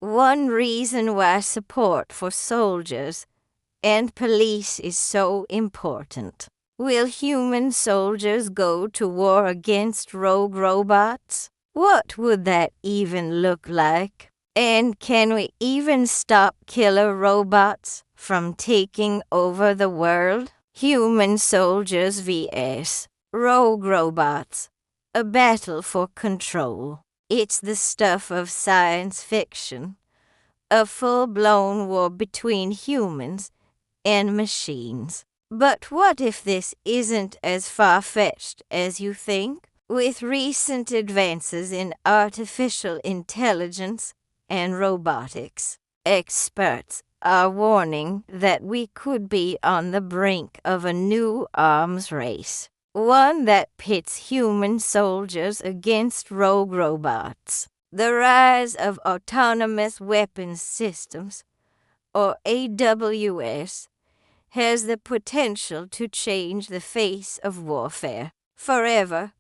One reason why support for soldiers and police is so important. Will human soldiers go to war against rogue robots? What would that even look like? And can we even stop killer robots from taking over the world? Human soldiers vs. rogue robots. A battle for control. It's the stuff of science fiction. A full-blown war between humans and machines. But what if this isn't as far-fetched as you think? With recent advances in artificial intelligence and robotics, experts are warning that we could be on the brink of a new arms race, one that pits human soldiers against rogue robots. The rise of autonomous weapons systems, or AWS, has the potential to change the face of warfare forever.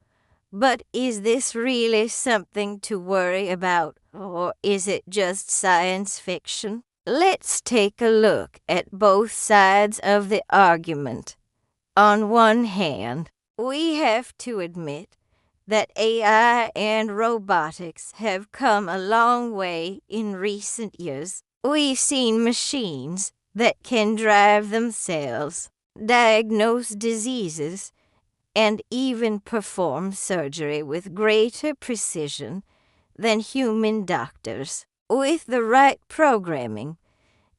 But is this really something to worry about, or is it just science fiction? Let's take a look at both sides of the argument. On one hand, we have to admit that AI and robotics have come a long way in recent years. We've seen machines that can drive themselves, diagnose diseases, and even perform surgery with greater precision than human doctors. With the right programming,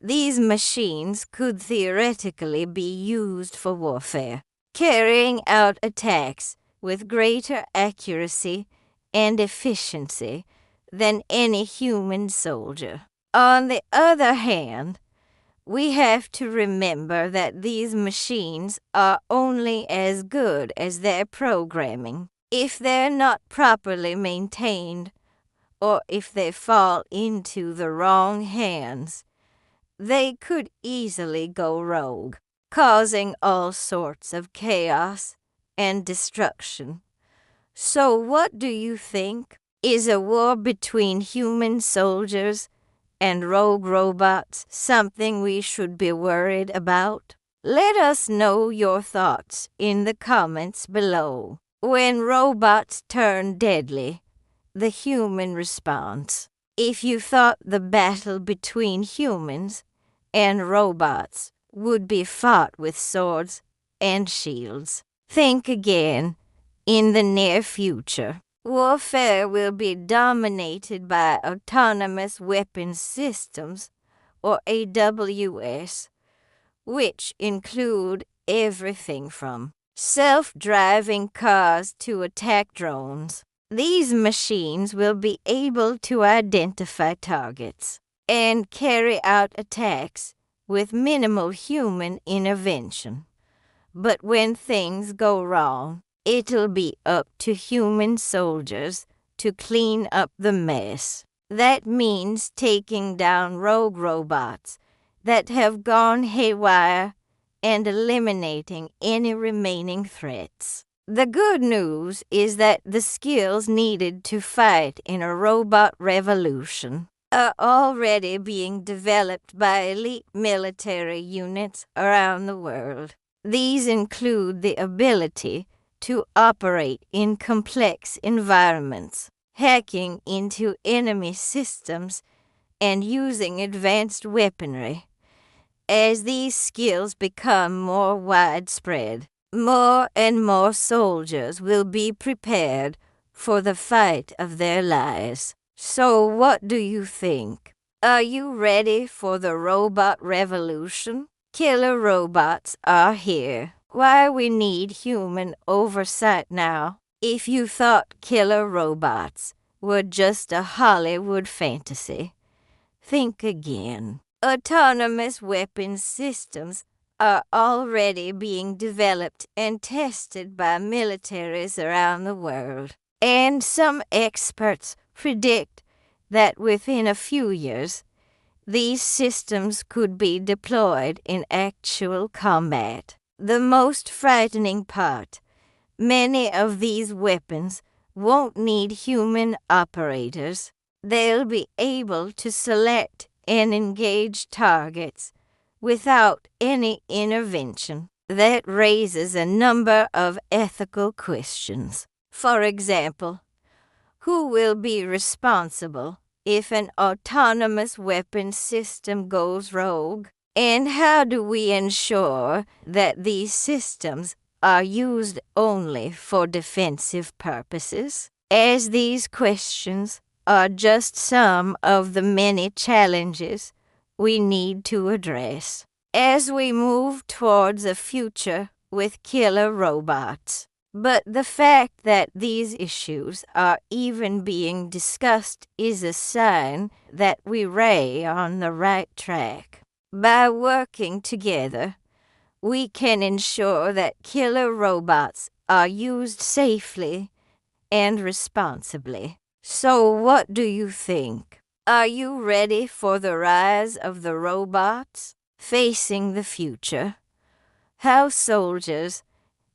these machines could theoretically be used for warfare, carrying out attacks with greater accuracy and efficiency than any human soldier. On the other hand, we have to remember that these machines are only as good as their programming. If they're not properly maintained, or if they fall into the wrong hands, they could easily go rogue, causing all sorts of chaos and destruction. So what do you think? Is a war between human soldiers and rogue robots something we should be worried about? Let us know your thoughts in the comments below. When robots turn deadly, the human response. If you thought the battle between humans and robots would be fought with swords and shields, think again. In the near future, warfare will be dominated by autonomous weapons systems, or AWS, which include everything from self-driving cars to attack drones. These machines will be able to identify targets and carry out attacks with minimal human intervention. But when things go wrong, it'll be up to human soldiers to clean up the mess. That means taking down rogue robots that have gone haywire and eliminating any remaining threats. The good news is that the skills needed to fight in a robot revolution are already being developed by elite military units around the world. These include the ability to operate in complex environments, hacking into enemy systems, and using advanced weaponry. As these skills become more widespread, more and more soldiers will be prepared for the fight of their lives. So what do you think? Are you ready for the robot revolution? Killer robots are here. Why we need human oversight now? If you thought killer robots were just a Hollywood fantasy, think again. Autonomous weapons systems are already being developed and tested by militaries around the world. And some experts predict that within a few years, these systems could be deployed in actual combat. The most frightening part, many of these weapons won't need human operators. they'll be able to select and engage targets without any intervention. That raises a number of ethical questions. For example, who will be responsible if an autonomous weapon system goes rogue? And how do we ensure that these systems are used only for defensive purposes? As these questions are just some of the many challenges we need to address as we move towards a future with killer robots. But the fact that these issues are even being discussed is a sign that we're on the right track. By working together, we can ensure that killer robots are used safely and responsibly. So what do you think? Are you ready for the rise of the robots facing the future? How soldiers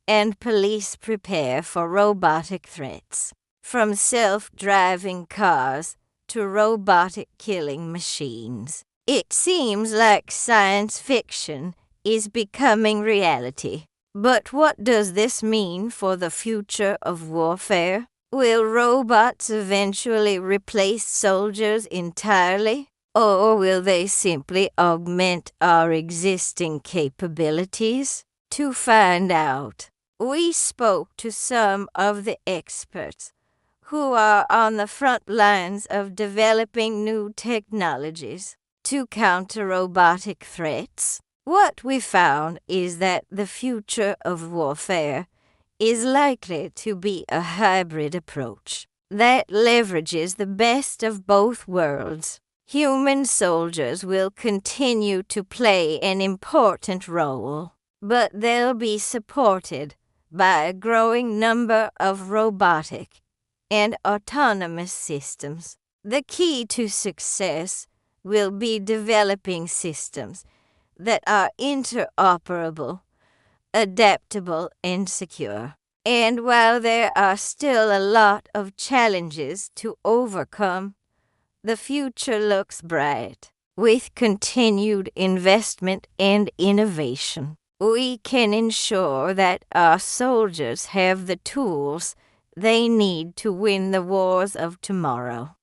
and police prepare for robotic threats, from self-driving cars to robotic killing machines. It seems like science fiction is becoming reality. But what does this mean for the future of warfare? Will robots eventually replace soldiers entirely? Or will they simply augment our existing capabilities? To find out, we spoke to some of the experts who are on the front lines of developing new technologies to counter robotic threats. What we found is that the future of warfare is likely to be a hybrid approach that leverages the best of both worlds. Human soldiers will continue to play an important role, but they'll be supported by a growing number of robotic and autonomous systems. The key to success will be developing systems that are interoperable, adaptable, and secure. And while there are still a lot of challenges to overcome, the future looks bright. With continued investment and innovation, we can ensure that our soldiers have the tools they need to win the wars of tomorrow.